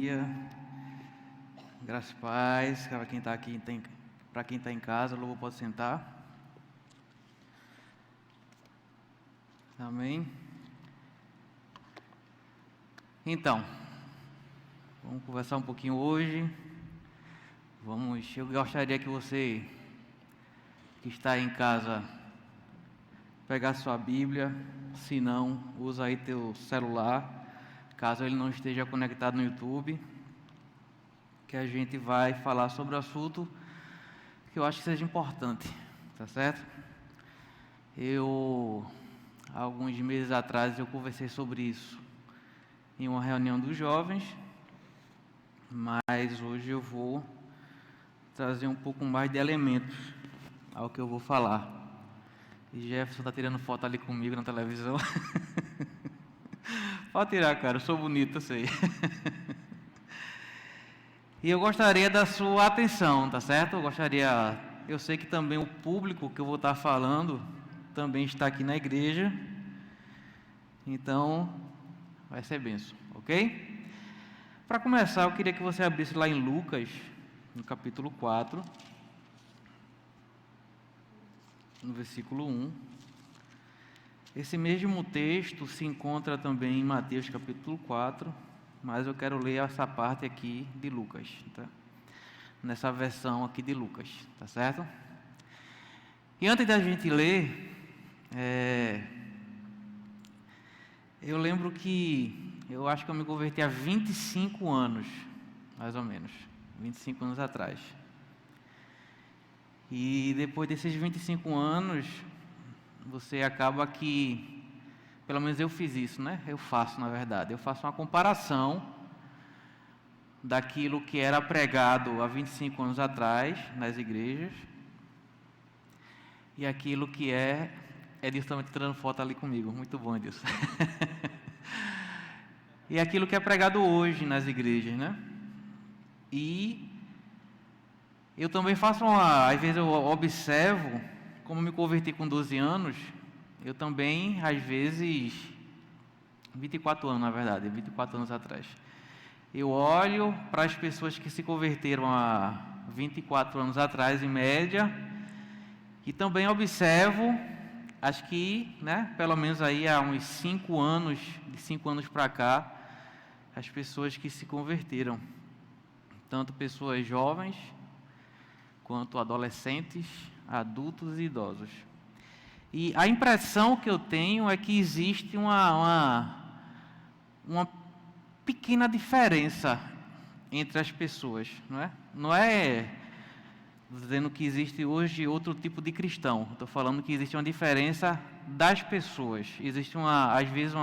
dia. Graças e paz. Para quem está aqui, para quem está em casa, o louvor pode sentar. Amém. Então, vamos conversar um pouquinho hoje. Eu gostaria que você que está em casa pegasse sua Bíblia. Se não, usa aí teu celular, caso ele não esteja conectado no YouTube, que a gente vai falar sobre o assunto que eu acho que seja importante, tá certo? Alguns meses atrás, eu conversei sobre isso em uma reunião dos jovens, mas hoje eu vou trazer um pouco mais de elementos ao que eu vou falar. E Jefferson está tirando foto ali comigo na televisão. Pode tirar, cara, eu sou bonito, eu sei. E eu gostaria da sua atenção, tá certo? Eu sei que também o público que eu vou estar falando também está aqui na igreja. Então, vai ser bênção, ok? Para começar, eu queria que você abrisse lá em Lucas, no capítulo 4, no versículo 1. Esse mesmo texto se encontra também em Mateus, capítulo 4, mas eu quero ler essa parte aqui de Lucas, tá? Nessa versão aqui de Lucas, tá certo? E antes da gente ler, eu lembro que eu acho que eu me converti há 25 anos, mais ou menos, 25 anos atrás. E depois desses 25 anos, você acaba que, pelo menos eu fiz isso, né? Eu faço uma comparação daquilo que era pregado há 25 anos atrás nas igrejas e aquilo que Edilson também tirando foto ali comigo, muito bom, Edilson. E aquilo que é pregado hoje nas igrejas, né? E eu também às vezes eu observo, como me converti com 12 anos, eu também, às vezes, 24 anos na verdade, 24 anos atrás, eu olho para as pessoas que se converteram há 24 anos atrás, em média, e também observo, acho que, né, pelo menos aí há uns 5 anos, de 5 anos para cá, as pessoas que se converteram, tanto pessoas jovens, quanto adolescentes, adultos e idosos. E a impressão que eu tenho é que existe uma pequena diferença entre as pessoas, não é? Não é dizendo que existe hoje outro tipo de cristão. Estou falando que existe uma diferença das pessoas. Existe às vezes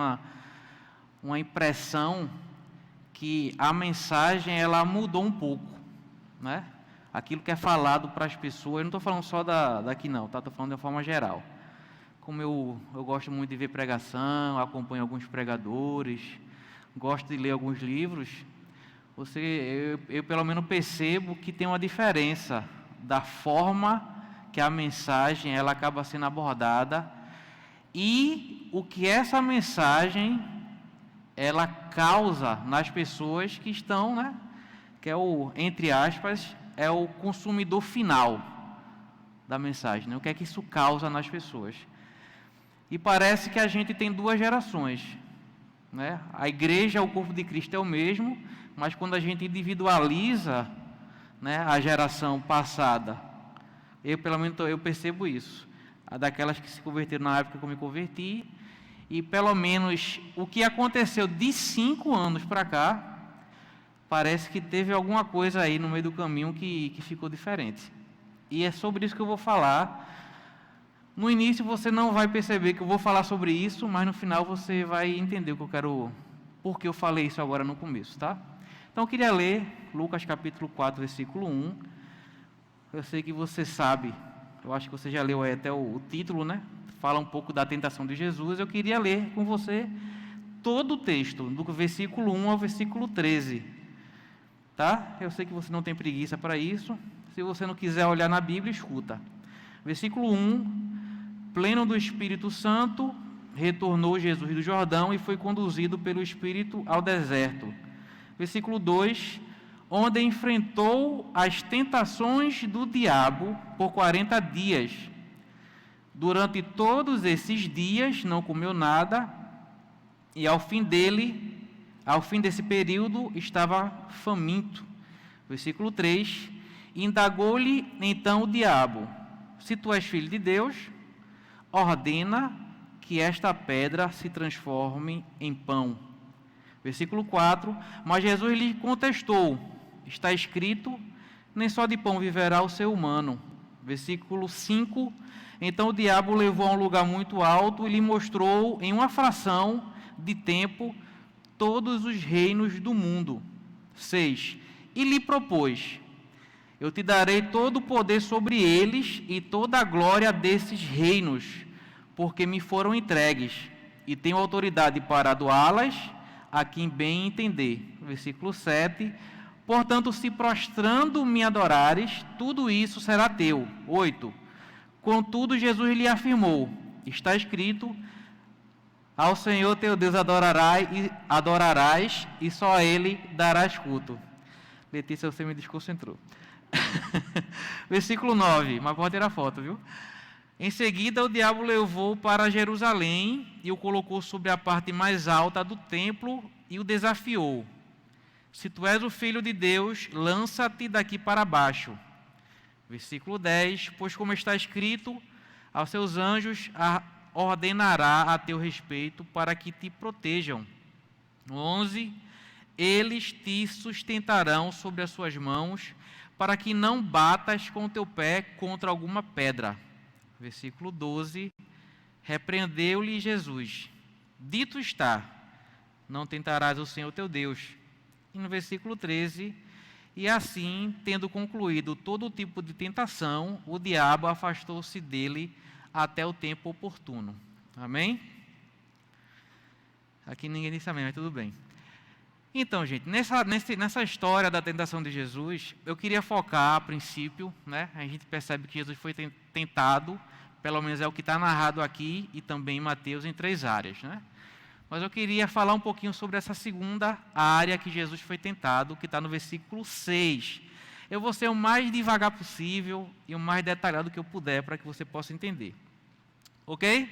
uma impressão que a mensagem ela mudou um pouco, né? Aquilo que é falado para as pessoas, eu não estou falando só daqui não, tá? Estou falando de uma forma geral. Como eu gosto muito de ver pregação, acompanho alguns pregadores, gosto de ler alguns livros, eu pelo menos percebo que tem uma diferença da forma que a mensagem ela acaba sendo abordada e o que essa mensagem ela causa nas pessoas que estão, né? Que é entre aspas, é o consumidor final da mensagem, né? O que é que isso causa nas pessoas? E parece que a gente tem duas gerações, né? A igreja, o corpo de Cristo é o mesmo, mas quando a gente individualiza, né, a geração passada, pelo menos eu percebo isso, daquelas que se converteram na época que eu me converti, e pelo menos o que aconteceu de 5 anos para cá, parece que teve alguma coisa aí no meio do caminho que ficou diferente. E é sobre isso que eu vou falar. No início você não vai perceber que eu vou falar sobre isso, mas no final você vai entender o que eu quero, porque eu falei isso agora no começo, tá? Então eu queria ler Lucas capítulo 4, versículo 1. Eu sei que você sabe, eu acho que você já leu aí até o título, né? Fala um pouco da tentação de Jesus. Eu queria ler com você todo o texto, do versículo 1 ao versículo 13. Tá? Eu sei que você não tem preguiça para isso. Se você não quiser olhar na Bíblia, escuta. Versículo 1. Pleno do Espírito Santo, retornou Jesus do Jordão e foi conduzido pelo Espírito ao deserto, Versículo 2, onde enfrentou as tentações do diabo por 40 dias. Durante todos esses dias não comeu nada, e ao fim desse período, estava faminto. Versículo 3, indagou-lhe então o diabo: se tu és filho de Deus, ordena que esta pedra se transforme em pão. Versículo 4, mas Jesus lhe contestou: está escrito, nem só de pão viverá o ser humano. Versículo 5, então o diabo o levou a um lugar muito alto e lhe mostrou em uma fração de tempo todos os reinos do mundo. 6, e lhe propôs: eu te darei todo o poder sobre eles e toda a glória desses reinos, porque me foram entregues, e tenho autoridade para doá-las a quem bem entender. Versículo 7, portanto, se prostrando me adorares, tudo isso será teu. 8, contudo, Jesus lhe afirmou: está escrito, ao Senhor teu Deus adorarás e só a Ele darás culto. Letícia, você me desconcentrou. Versículo 9, mas pode ter a foto, viu? Em seguida, o diabo levou para Jerusalém e o colocou sobre a parte mais alta do templo e o desafiou: se tu és o filho de Deus, lança-te daqui para baixo. Versículo 10, pois como está escrito, aos seus anjos ordenará a teu respeito para que te protejam. 11, eles te sustentarão sobre as suas mãos, para que não batas com o teu pé contra alguma pedra. Versículo 12, repreendeu-lhe Jesus: dito está, não tentarás o Senhor teu Deus. E no versículo 13, e assim, tendo concluído todo tipo de tentação, o diabo afastou-se dele até o tempo oportuno. Amém? Aqui ninguém disse amém, mas tudo bem. Então, gente, nessa história da tentação de Jesus, eu queria focar, a princípio, né? A gente percebe que Jesus foi tentado, pelo menos é o que está narrado aqui e também em Mateus, em 3 áreas, né? Mas eu queria falar um pouquinho sobre essa segunda área que Jesus foi tentado, que está no versículo 6. Eu vou ser o mais devagar possível e o mais detalhado que eu puder, para que você possa entender. Ok?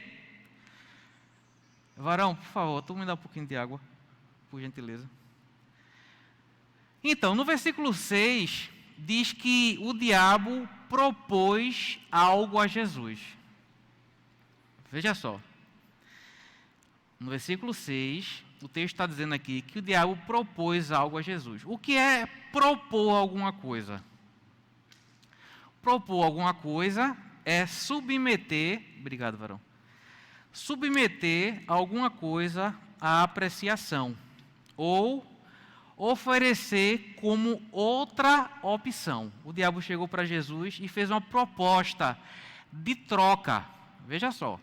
Varão, por favor, tu me dá um pouquinho de água, por gentileza. Então, no versículo 6, diz que o diabo propôs algo a Jesus. Veja só. No versículo 6, o texto está dizendo aqui que o diabo propôs algo a Jesus. O que é propor alguma coisa? Propor alguma coisa é submeter, obrigado, varão, submeter alguma coisa à apreciação, ou oferecer como outra opção. O diabo chegou para Jesus e fez uma proposta de troca. Veja só.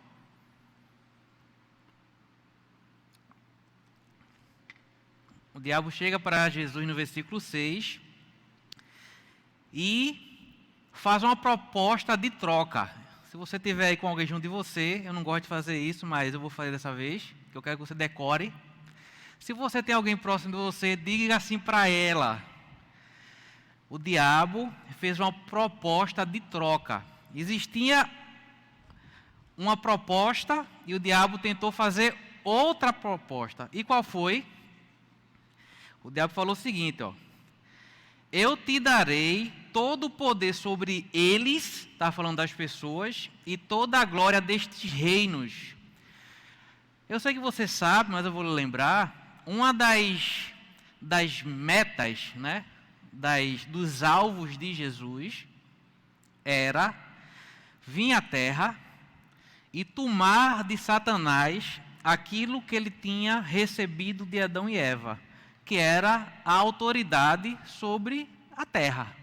O diabo chega para Jesus no versículo 6 e faz uma proposta de troca. Se você estiver aí com alguém junto de você, eu não gosto de fazer isso, mas eu vou fazer dessa vez, que eu quero que você decore. Se você tem alguém próximo de você, diga assim para ela: o diabo fez uma proposta de troca. Existia uma proposta e o diabo tentou fazer outra proposta. E qual foi? O diabo falou o seguinte, ó: eu te darei todo o poder sobre eles, está falando das pessoas, e toda a glória destes reinos. Eu sei que você sabe, mas eu vou lhe lembrar. Uma das metas, né, dos alvos de Jesus era vir à terra e tomar de Satanás aquilo que ele tinha recebido de Adão e Eva, que era a autoridade sobre a terra.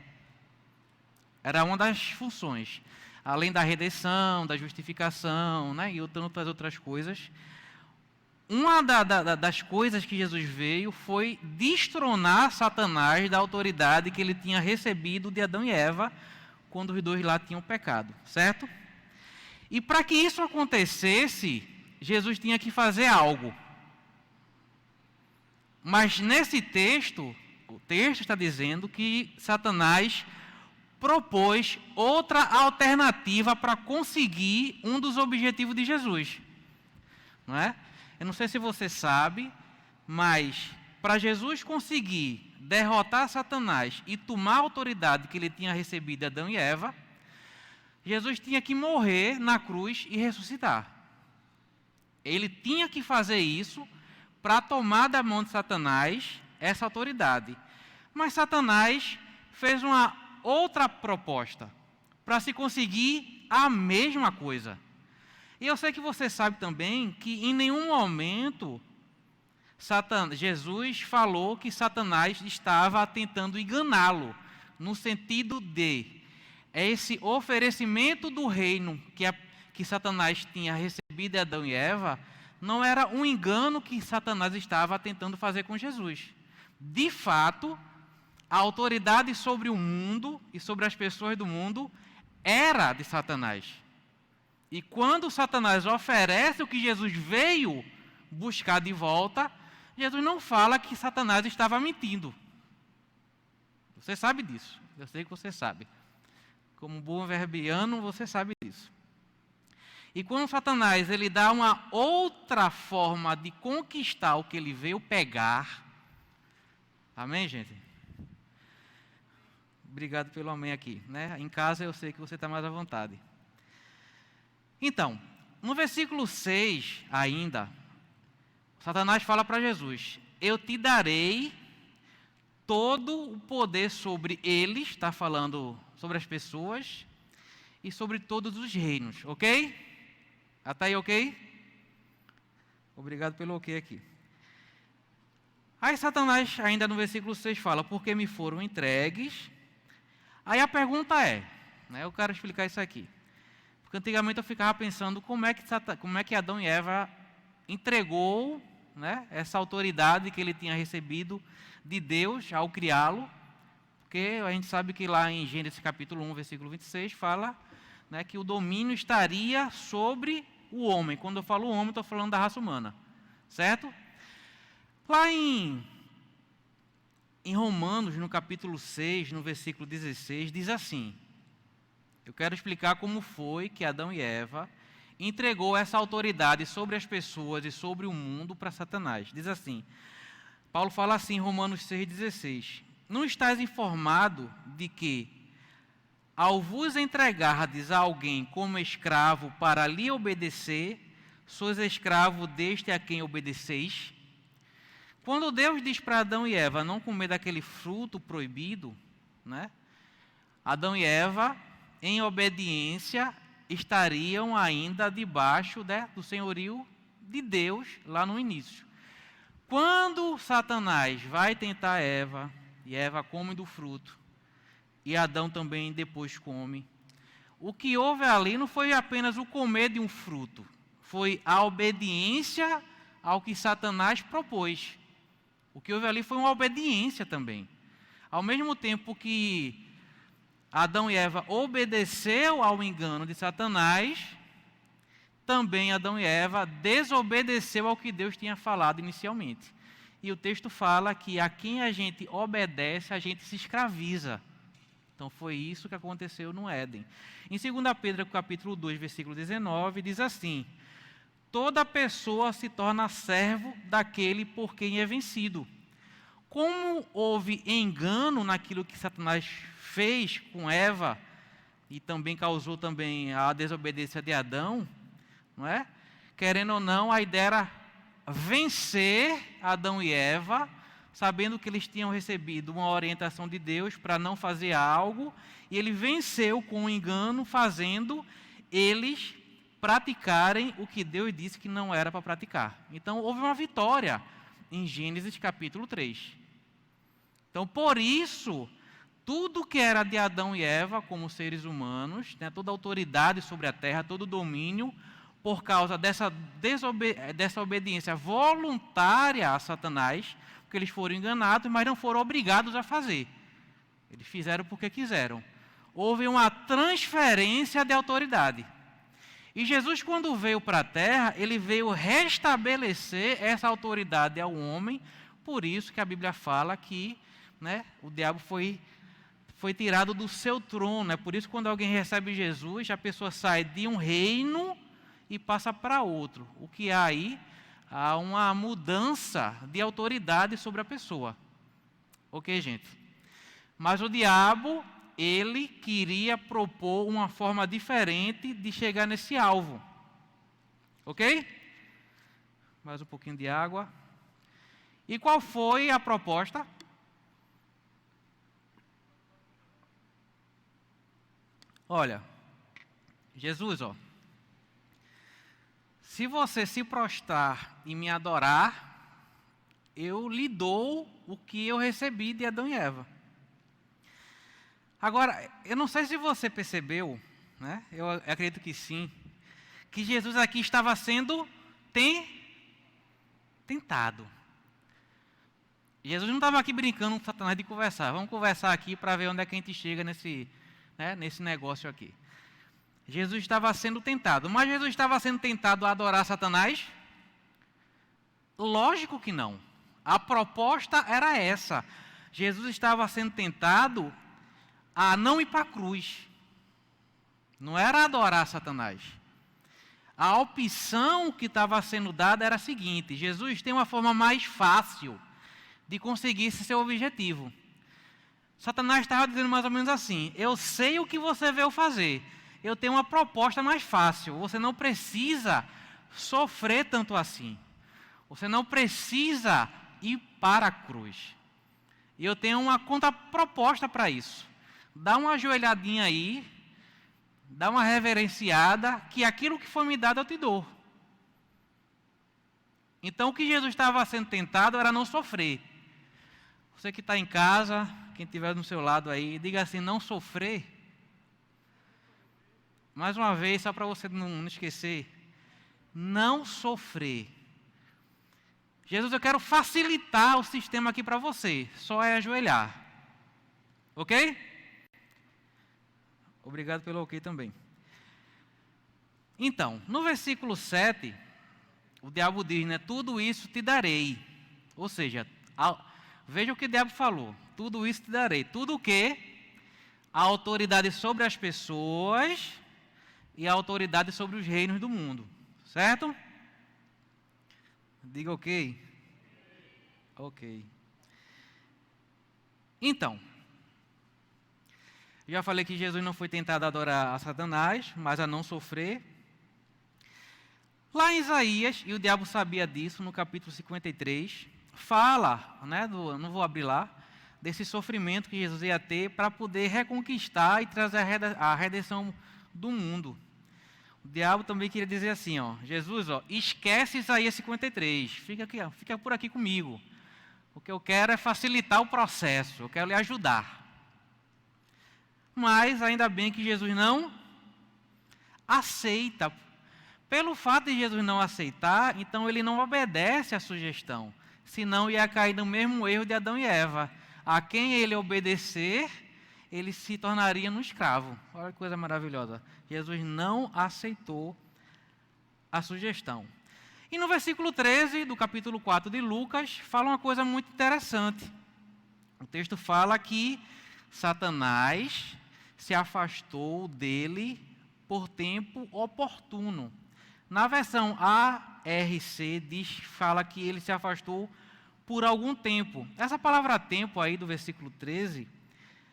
Era uma das funções, além da redenção, da justificação, né, e tantas outras coisas. Uma das coisas que Jesus veio foi destronar Satanás da autoridade que ele tinha recebido de Adão e Eva, quando os dois lá tinham pecado, certo? E para que isso acontecesse, Jesus tinha que fazer algo. Mas nesse texto, o texto está dizendo que Satanás propôs outra alternativa para conseguir um dos objetivos de Jesus. Não é? Eu não sei se você sabe, mas para Jesus conseguir derrotar Satanás e tomar a autoridade que ele tinha recebido de Adão e Eva, Jesus tinha que morrer na cruz e ressuscitar. Ele tinha que fazer isso para tomar da mão de Satanás essa autoridade. Mas Satanás fez uma outra proposta para se conseguir a mesma coisa. E eu sei que você sabe também que em nenhum momento Jesus falou que Satanás estava tentando enganá-lo, no sentido de esse oferecimento do reino que Satanás tinha recebido de Adão e Eva, não era um engano que Satanás estava tentando fazer com Jesus. De fato, a autoridade sobre o mundo e sobre as pessoas do mundo era de Satanás. E quando Satanás oferece o que Jesus veio buscar de volta, Jesus não fala que Satanás estava mentindo. Você sabe disso. Eu sei que você sabe. Como bom verbiano, você sabe disso. E quando Satanás ele dá uma outra forma de conquistar o que ele veio pegar. Amém, gente? Obrigado pelo amém aqui. Né? Em casa eu sei que você está mais à vontade. Então, no versículo 6 ainda, Satanás fala para Jesus: eu te darei todo o poder sobre eles, está falando sobre as pessoas, e sobre todos os reinos, ok? Até aí, ok? Obrigado pelo ok aqui. Aí Satanás, ainda no versículo 6, fala: porque me foram entregues. Aí a pergunta é, né, eu quero explicar isso aqui. Porque antigamente eu ficava pensando como é que Adão e Eva entregou, né, essa autoridade que ele tinha recebido de Deus ao criá-lo. Porque a gente sabe que lá em Gênesis capítulo 1, versículo 26, fala, né, que o domínio estaria sobre o homem. Quando eu falo homem, estou falando da raça humana. Certo? Lá em Romanos, no capítulo 6, no versículo 16, diz assim. Eu quero explicar como foi que Adão e Eva entregou essa autoridade sobre as pessoas e sobre o mundo para Satanás. Diz assim, Paulo fala assim em Romanos 6,16. Não estás informado de que, ao vos entregardes a alguém como escravo para lhe obedecer, sois escravo deste a quem obedeceis? Quando Deus diz para Adão e Eva não comer daquele fruto proibido, né? Adão e Eva, em obediência, estariam ainda debaixo, né, do senhorio de Deus lá no início. Quando Satanás vai tentar Eva, e Eva come do fruto, e Adão também depois come, o que houve ali não foi apenas o comer de um fruto, foi a obediência ao que Satanás propôs. O que houve ali foi uma obediência também. Ao mesmo tempo que Adão e Eva obedeceu ao engano de Satanás, também Adão e Eva desobedeceu ao que Deus tinha falado inicialmente. E o texto fala que a quem a gente obedece, a gente se escraviza. Então foi isso que aconteceu no Éden. Em 2 Pedro, capítulo 2, versículo 19, diz assim: toda pessoa se torna servo daquele por quem é vencido. Como houve engano naquilo que Satanás fez com Eva, e também causou também a desobediência de Adão, não é? Querendo ou não, a ideia era vencer Adão e Eva, sabendo que eles tinham recebido uma orientação de Deus para não fazer algo, e ele venceu com o engano, fazendo eles praticarem o que Deus disse que não era para praticar. Então, houve uma vitória em Gênesis capítulo 3. Então, por isso, tudo que era de Adão e Eva, como seres humanos, né, toda a autoridade sobre a terra, todo o domínio, por causa dessa obediência voluntária a Satanás, porque eles foram enganados, mas não foram obrigados a fazer. Eles fizeram porque quiseram. Houve uma transferência de autoridade. E Jesus, quando veio para a terra, ele veio restabelecer essa autoridade ao homem Por isso que a Bíblia fala que, né, o diabo foi tirado do seu trono. É por isso que quando alguém recebe Jesus, a pessoa sai de um reino e passa para outro. O que há aí? Há uma mudança de autoridade sobre a pessoa. Ok, gente? Mas o diabo, ele queria propor uma forma diferente de chegar nesse alvo. Ok? Mais um pouquinho de água. E qual foi a proposta? Olha, Jesus, se você se prostrar e me adorar, eu lhe dou o que eu recebi de Adão e Eva. Agora, eu não sei se você percebeu, né? Eu acredito que sim, que Jesus aqui estava sendo tentado. Jesus não estava aqui brincando com Satanás de conversar. Vamos conversar aqui para ver onde é que a gente chega nesse negócio aqui. Jesus estava sendo tentado. Mas Jesus estava sendo tentado a adorar Satanás? Lógico que não. A proposta era essa. Jesus estava sendo tentado a não ir para a cruz. Não era adorar Satanás. A opção que estava sendo dada era a seguinte: Jesus tem uma forma mais fácil de conseguir esse seu objetivo. Satanás estava dizendo mais ou menos assim: eu sei o que você veio fazer, eu tenho uma proposta mais fácil, você não precisa sofrer tanto assim, você não precisa ir para a cruz, e eu tenho uma contraproposta para isso. Dá uma ajoelhadinha aí, dá uma reverenciada, que aquilo que foi me dado eu te dou. Então o que Jesus estava sendo tentado era não sofrer. Você que está em casa, quem estiver do seu lado aí, diga assim: não sofrer. Mais uma vez, só para você não esquecer. Não sofrer. Jesus, eu quero facilitar o sistema aqui para você. Só é ajoelhar. Ok? Obrigado pelo ok também. Então, no versículo 7, o diabo diz, né? Tudo isso te darei. Ou seja, veja o que o diabo falou. Tudo isso te darei. Tudo o quê? A autoridade sobre as pessoas e a autoridade sobre os reinos do mundo. Certo? Diga ok. Ok. Então, já falei que Jesus não foi tentado a adorar a Satanás, mas a não sofrer. Lá em Isaías, e o diabo sabia disso, no capítulo 53, fala, né, não vou abrir lá, desse sofrimento que Jesus ia ter para poder reconquistar e trazer a redenção do mundo. O diabo também queria dizer assim, Jesus, esquece Isaías 53, fica por aqui comigo. O que eu quero é facilitar o processo, eu quero lhe ajudar. Mas ainda bem que Jesus não aceita. Pelo fato de Jesus não aceitar, então ele não obedece à sugestão. Senão ia cair no mesmo erro de Adão e Eva. A quem ele obedecer, ele se tornaria um escravo. Olha que coisa maravilhosa. Jesus não aceitou a sugestão. E no versículo 13 do capítulo 4 de Lucas, fala uma coisa muito interessante. O texto fala que Satanás se afastou dele por tempo oportuno. Na versão ARC fala que ele se afastou por algum tempo. Essa palavra tempo aí do versículo 13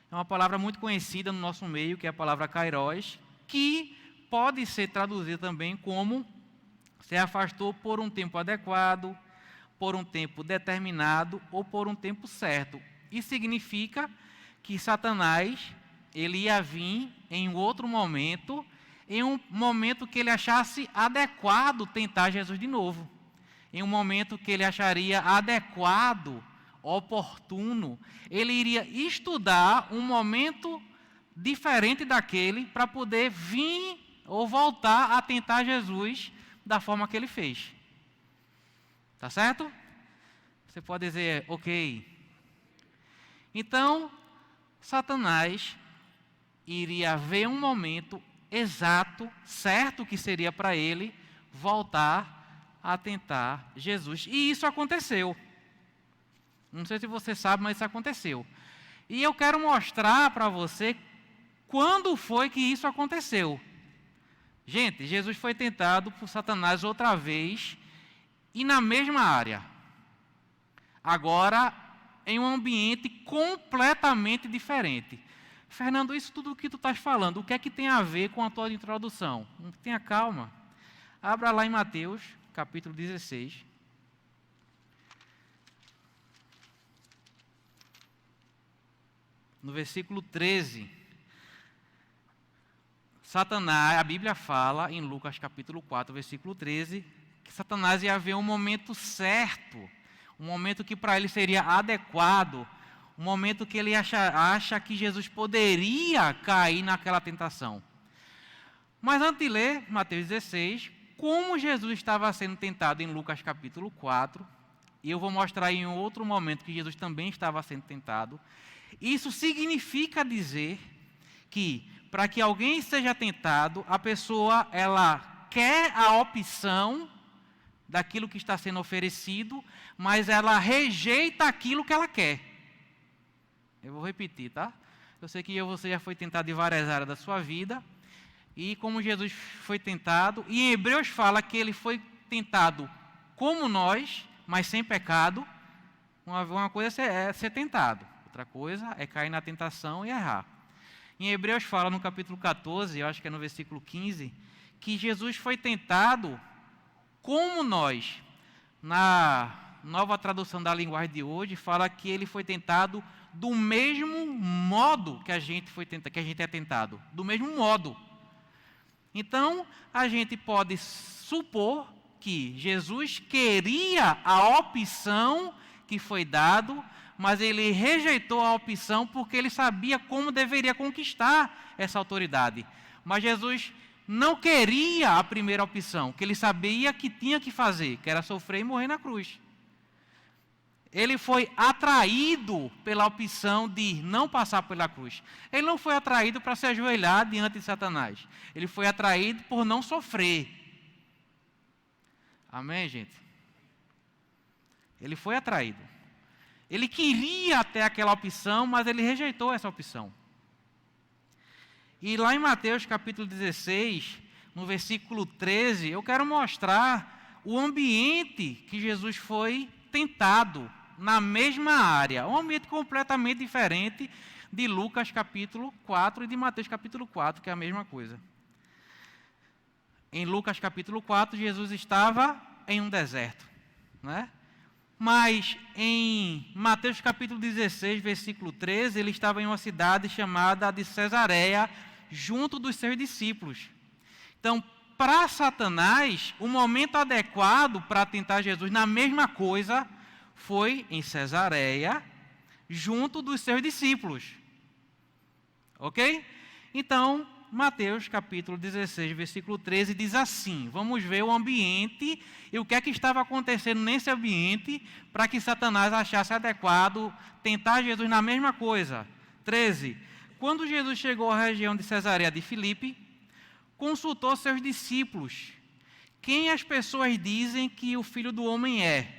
é uma palavra muito conhecida no nosso meio, que é a palavra kairos, que pode ser traduzida também como se afastou por um tempo adequado, por um tempo determinado ou por um tempo certo. Isso significa que Satanás ele ia vir em outro momento, em um momento que ele achasse adequado tentar Jesus de novo. Em um momento que ele acharia adequado, oportuno, ele iria estudar um momento diferente daquele para poder vir ou voltar a tentar Jesus da forma que ele fez. Tá certo? Você pode dizer, ok. Então, Satanás iria ver um momento exato, certo que seria para ele voltar a tentar Jesus. E isso aconteceu. Não sei se você sabe, mas isso aconteceu. E eu quero mostrar para você quando foi que isso aconteceu. Gente, Jesus foi tentado por Satanás outra vez e na mesma área. Agora, em um ambiente completamente diferente. Fernando, isso tudo o que tu estás falando, o que é que tem a ver com a tua introdução? Tenha calma. Abra lá em Mateus, capítulo 16. No versículo 13. Satanás, a Bíblia fala, em Lucas capítulo 4, versículo 13, que Satanás ia ver um momento certo, um momento que para ele seria adequado, um momento que ele acha que Jesus poderia cair naquela tentação. Mas antes de ler Mateus 16, como Jesus estava sendo tentado em Lucas capítulo 4, e eu vou mostrar em outro momento que Jesus também estava sendo tentado, isso significa dizer que para que alguém seja tentado, a pessoa ela quer a opção daquilo que está sendo oferecido, mas ela rejeita aquilo que ela quer. Eu vou repetir, tá? Eu sei que você já foi tentado em várias áreas da sua vida, e como Jesus foi tentado, e em Hebreus fala que ele foi tentado como nós, mas sem pecado. Uma coisa é ser tentado, outra coisa é cair na tentação e errar. Em Hebreus fala no capítulo 14, eu acho que é no versículo 15, que Jesus foi tentado como nós. Na nova tradução da linguagem de hoje, fala que ele foi tentado do mesmo modo que a gente é tentado, do mesmo modo. Então, a gente pode supor que Jesus queria a opção que foi dado, mas ele rejeitou a opção porque ele sabia como deveria conquistar essa autoridade. Mas Jesus não queria a primeira opção, que ele sabia que tinha que fazer, que era sofrer e morrer na cruz. Ele foi atraído pela opção de não passar pela cruz. Ele não foi atraído para se ajoelhar diante de Satanás. Ele foi atraído por não sofrer. Amém, gente? Ele foi atraído. Ele queria até aquela opção, mas ele rejeitou essa opção. E lá em Mateus capítulo 16, no versículo 13, eu quero mostrar o ambiente que Jesus foi tentado na mesma área. Um ambiente completamente diferente de Lucas capítulo 4 e de Mateus capítulo 4, que é a mesma coisa. Em Lucas capítulo 4, Jesus estava em um deserto, né? Mas em Mateus capítulo 16, versículo 13, ele estava em uma cidade chamada de Cesareia, junto dos seus discípulos. Então, para Satanás, o momento adequado para tentar Jesus na mesma coisa foi em Cesareia, junto dos seus discípulos. Ok? Então, Mateus capítulo 16, versículo 13, diz assim, vamos ver o ambiente e o que é que estava acontecendo nesse ambiente para que Satanás achasse adequado tentar Jesus na mesma coisa. 13, quando Jesus chegou à região de Cesareia de Filipe, consultou seus discípulos, quem as pessoas dizem que o Filho do Homem é?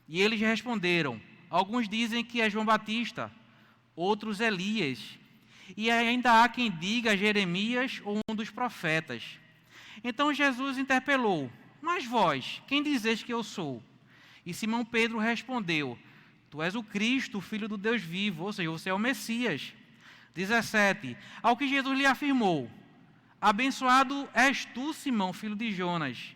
E eles responderam, alguns dizem que é João Batista, outros Elias, e ainda há quem diga Jeremias ou um dos profetas. Então Jesus interpelou, mas vós, quem dizeis que eu sou? E Simão Pedro respondeu, tu és o Cristo, o Filho do Deus vivo, ou seja, você é o Messias. 17, ao que Jesus lhe afirmou, abençoado és tu, Simão, filho de Jonas,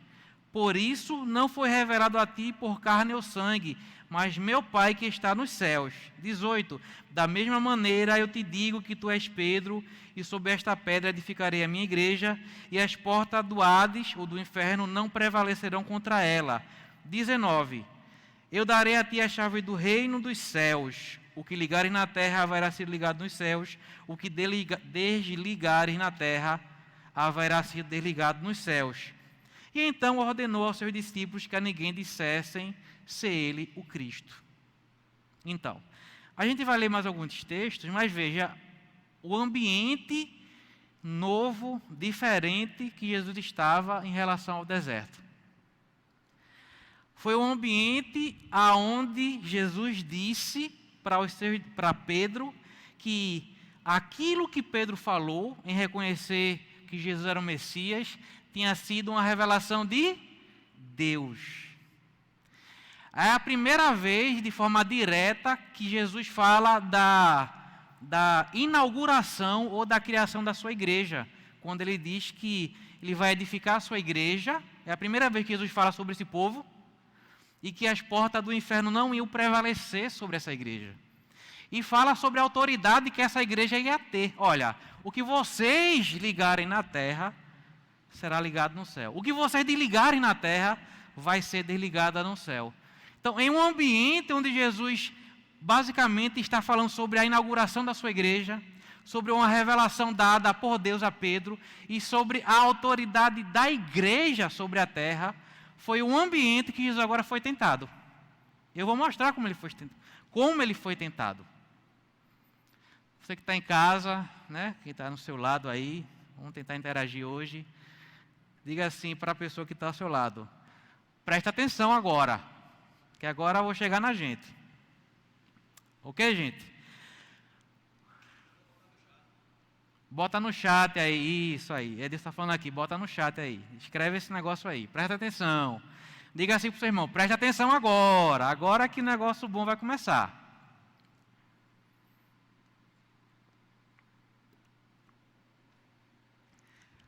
por isso não foi revelado a ti por carne ou sangue, mas meu Pai que está nos céus. 18. Da mesma maneira eu te digo que tu és Pedro, e sobre esta pedra edificarei a minha igreja, e as portas do Hades, ou do inferno, não prevalecerão contra ela. 19. Eu darei a ti a chave do reino dos céus. O que ligares na terra haverá sido ligado nos céus, o que desligares na terra haverá sido desligado nos céus. E então ordenou aos seus discípulos que a ninguém dissessem ser ele o Cristo. Então, a gente vai ler mais alguns textos, mas veja o ambiente novo, diferente que Jesus estava em relação ao deserto. Foi o ambiente aonde Jesus disse para Pedro que aquilo que Pedro falou em reconhecer que Jesus era o Messias tinha sido uma revelação de Deus. É a primeira vez, de forma direta, que Jesus fala da inauguração ou da criação da sua igreja. Quando ele diz que ele vai edificar a sua igreja, é a primeira vez que Jesus fala sobre esse povo, e que as portas do inferno não iam prevalecer sobre essa igreja. E fala sobre a autoridade que essa igreja ia ter. Olha, o que vocês ligarem na terra, será ligado no céu. O que vocês desligarem na terra, vai ser desligado no céu. Então, em um ambiente onde Jesus basicamente está falando sobre a inauguração da sua igreja, sobre uma revelação dada por Deus a Pedro, e sobre a autoridade da igreja sobre a terra, foi um ambiente que Jesus agora foi tentado. Eu vou mostrar como ele foi tentado. Você que está em casa, né, que está no seu lado aí, vamos tentar interagir hoje. Diga assim para a pessoa que está ao seu lado: presta atenção agora, que agora eu vou chegar na gente. Ok, gente? Bota no chat aí, isso aí. Edson está falando aqui, bota no chat aí. Escreve esse negócio aí, presta atenção. Diga assim para o seu irmão: presta atenção agora, agora que negócio bom vai começar.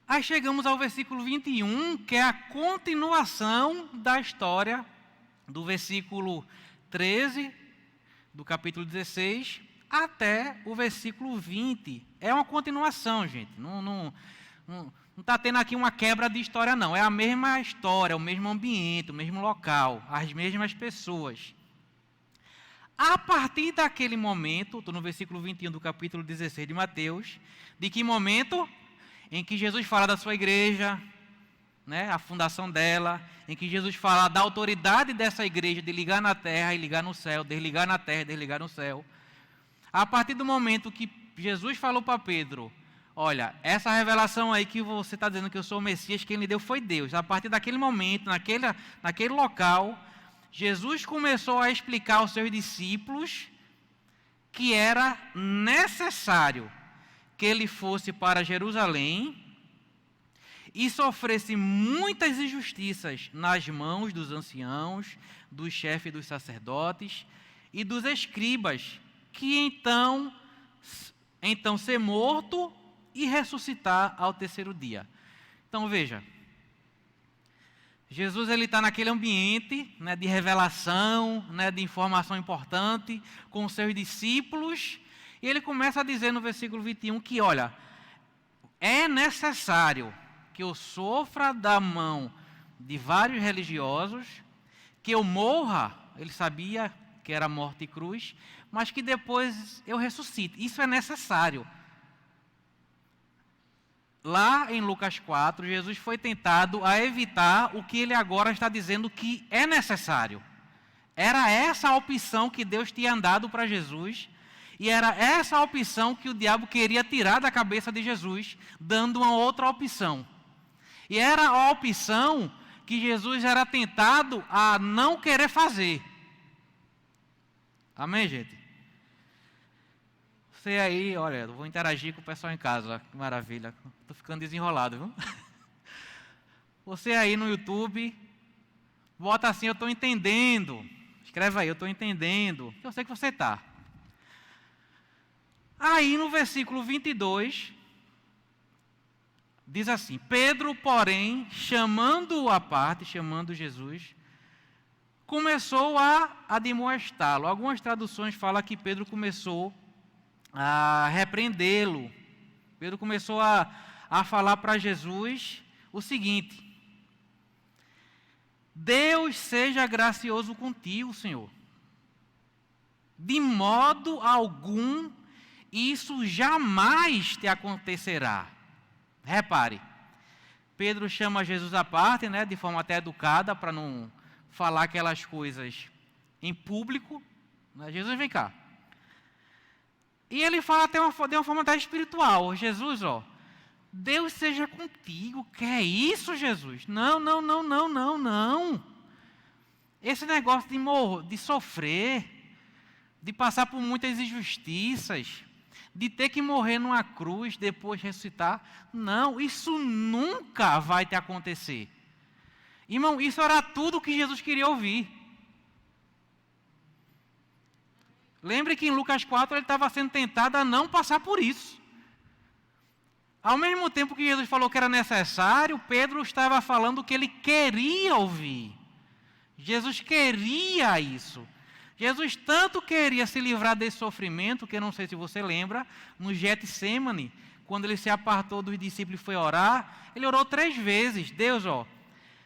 Aí chegamos ao versículo 21, que é a continuação da história do versículo 13, do capítulo 16, até o versículo 20. É uma continuação, gente. Não está tendo aqui uma quebra de história, não. É a mesma história, o mesmo ambiente, o mesmo local, as mesmas pessoas. A partir daquele momento, estou no versículo 21 do capítulo 16 de Mateus, de que momento? Em que Jesus fala da sua igreja, né, a fundação dela, em que Jesus fala da autoridade dessa igreja de ligar na terra e ligar no céu, desligar na terra e desligar no céu. A partir do momento que Jesus falou para Pedro: olha, essa revelação aí que você está dizendo que eu sou o Messias, quem lhe deu foi Deus. A partir daquele momento, naquele local, Jesus começou a explicar aos seus discípulos que era necessário que ele fosse para Jerusalém e sofresse muitas injustiças nas mãos dos anciãos, dos chefes dos sacerdotes e dos escribas, que então ser morto e ressuscitar ao terceiro dia. Então veja, Jesus está naquele ambiente, né, de revelação, né, de informação importante com os seus discípulos, e ele começa a dizer no versículo 21 que, olha, é necessário que eu sofra da mão de vários religiosos, que eu morra, ele sabia que era morte e cruz, mas que depois eu ressuscite. Isso é necessário. Lá em Lucas 4, Jesus foi tentado a evitar o que ele agora está dizendo que é necessário. Era essa a opção que Deus tinha dado para Jesus, e era essa a opção que o diabo queria tirar da cabeça de Jesus, dando uma outra opção. E era a opção que Jesus era tentado a não querer fazer. Amém, gente? Você aí, olha, eu vou interagir com o pessoal em casa, que maravilha. Estou ficando desenrolado, viu? Você aí no YouTube, bota assim: eu estou entendendo. Escreve aí: eu estou entendendo. Eu sei que você está. Aí no versículo 22, diz assim: Pedro, porém, chamando-o à parte, chamando Jesus, começou a admoestá-lo. Algumas traduções falam que Pedro começou a repreendê-lo. Pedro começou a falar para Jesus o seguinte: Deus seja gracioso contigo, Senhor. De modo algum isso jamais te acontecerá. Repare, Pedro chama Jesus à parte, né, de forma até educada, para não falar aquelas coisas em público. Jesus, vem cá. E ele fala até de uma forma até espiritual: Jesus, ó, Deus seja contigo. Que é isso, Jesus? Não. esse negócio de sofrer, de passar por muitas injustiças, de ter que morrer numa cruz, depois ressuscitar, não, isso nunca vai te acontecer. Irmão, isso era tudo que Jesus queria ouvir. Lembre que em Lucas 4 ele estava sendo tentado a não passar por isso. Ao mesmo tempo que Jesus falou que era necessário, Pedro estava falando o que ele queria ouvir. Jesus queria isso. Jesus tanto queria se livrar desse sofrimento, que eu não sei se você lembra, no Getsêmani, quando ele se apartou dos discípulos e foi orar, ele orou 3 vezes. Deus,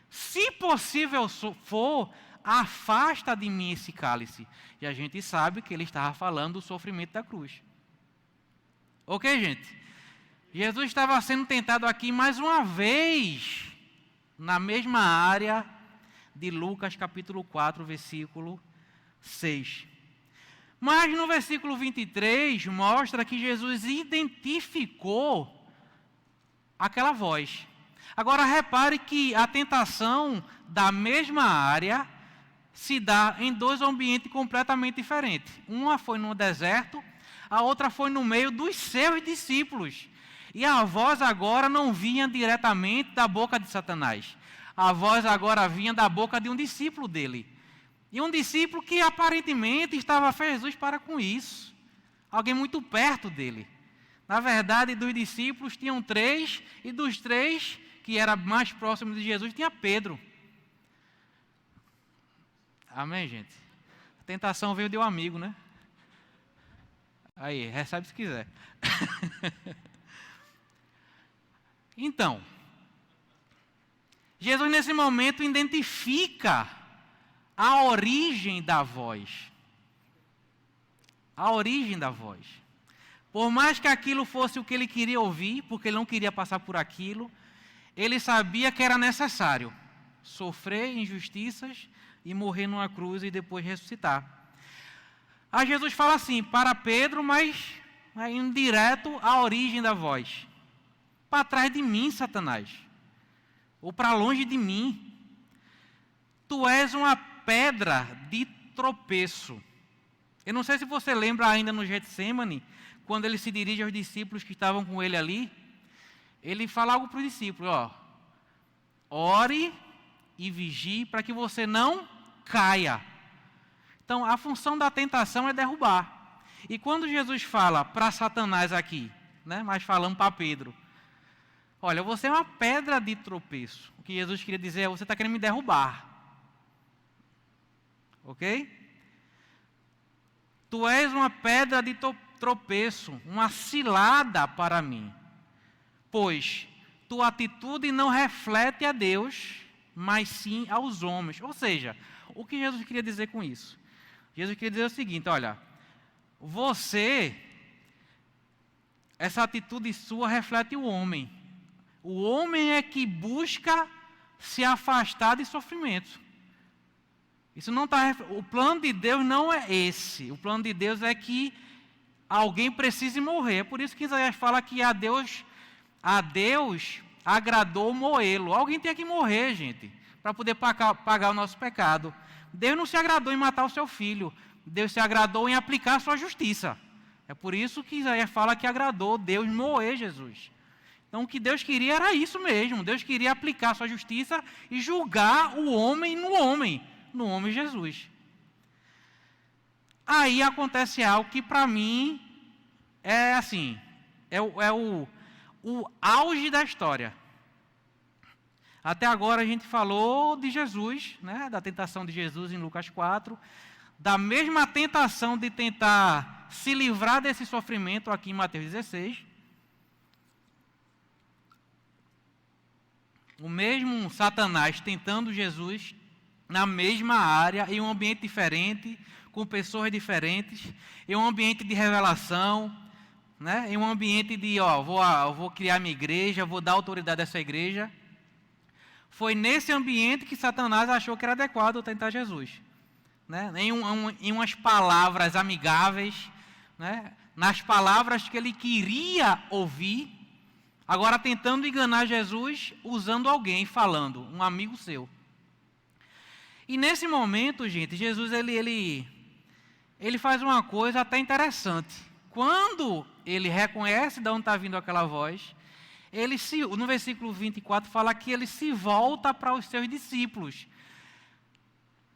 se possível for, afasta de mim esse cálice. E a gente sabe que ele estava falando do sofrimento da cruz. Ok, gente? Jesus estava sendo tentado aqui mais uma vez, na mesma área de Lucas capítulo 4, versículo 6. Mas no versículo 23 mostra que Jesus identificou aquela voz. Agora repare que a tentação da mesma área se dá em 2 ambientes completamente diferentes. Uma foi no deserto, a outra foi no meio dos seus discípulos. E a voz agora não vinha diretamente da boca de Satanás. A voz agora vinha da boca de um discípulo dele. E um discípulo que aparentemente estava Jesus para com isso. Alguém muito perto dele. Na verdade, dos discípulos tinham 3, e dos 3, que era mais próximo de Jesus, tinha Pedro. Amém, gente? A tentação veio de um amigo, né? Aí, recebe se quiser. Então, Jesus nesse momento identifica a origem da voz. A origem da voz. Por mais que aquilo fosse o que ele queria ouvir, porque ele não queria passar por aquilo, ele sabia que era necessário sofrer injustiças e morrer numa cruz e depois ressuscitar. Aí Jesus fala assim para Pedro, mas indo direto à origem da voz. Para trás de mim, Satanás. Ou para longe de mim. Tu és uma pedra de tropeço. Eu não sei se você lembra ainda no Getsêmani, quando ele se dirige aos discípulos que estavam com ele ali, ele fala algo para os discípulos, ore e vigie para que você não caia. Então, a função da tentação é derrubar. E quando Jesus fala para Satanás aqui, né, mas falando para Pedro, olha, você é uma pedra de tropeço. O que Jesus queria dizer é, você está querendo me derrubar. Ok? Tu és uma pedra de tropeço, uma cilada para mim. Pois tua atitude não reflete a Deus, mas sim aos homens. Ou seja, o que Jesus queria dizer com isso? Jesus queria dizer o seguinte, olha, essa atitude sua reflete o homem. O homem é que busca se afastar de sofrimento. Isso não está. O plano de Deus não é esse. O plano de Deus é que alguém precise morrer. É por isso que Isaías fala que a Deus agradou moê-lo. Alguém tem que morrer, gente, para poder pagar o nosso pecado. Deus não se agradou em matar o seu filho. Deus se agradou em aplicar a sua justiça. É por isso que Isaías fala que agradou Deus moer Jesus. Então, o que Deus queria era isso mesmo. Deus queria aplicar a sua justiça e julgar o homem no homem Jesus. Aí acontece algo que para mim é assim, é o auge da história. Até agora a gente falou de Jesus, né, da tentação de Jesus em Lucas 4, da mesma tentação de tentar se livrar desse sofrimento aqui em Mateus 16. O mesmo Satanás tentando Jesus na mesma área, em um ambiente diferente, com pessoas diferentes, em um ambiente de revelação, né? Em um ambiente de, vou criar minha igreja, vou dar autoridade a essa igreja. Foi nesse ambiente que Satanás achou que era adequado tentar Jesus. Né? Em umas palavras amigáveis, né? Nas palavras que ele queria ouvir, agora tentando enganar Jesus usando alguém, falando, um amigo seu. E nesse momento, gente, Jesus ele faz uma coisa até interessante. Quando ele reconhece de onde está vindo aquela voz, no versículo 24 fala que ele se volta para os seus discípulos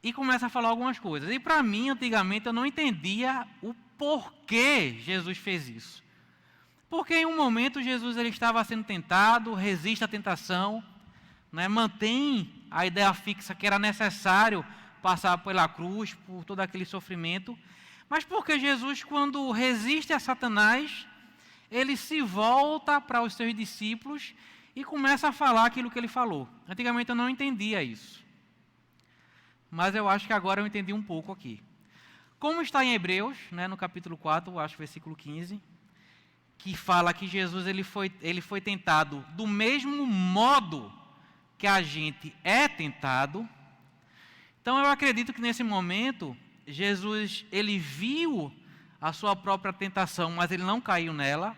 e começa a falar algumas coisas. E para mim, antigamente, eu não entendia o porquê Jesus fez isso. Porque em um momento Jesus ele estava sendo tentado, resiste à tentação, né, mantém a ideia fixa que era necessário passar pela cruz, por todo aquele sofrimento. Mas porque Jesus, quando resiste a Satanás, ele se volta para os seus discípulos e começa a falar aquilo que ele falou. Antigamente eu não entendia isso. Mas eu acho que agora eu entendi um pouco aqui. Como está em Hebreus, né, no capítulo 4, acho versículo 15, que fala que Jesus ele foi tentado do mesmo modo que a gente é tentado. Então eu acredito que nesse momento Jesus ele viu a sua própria tentação, mas ele não caiu nela.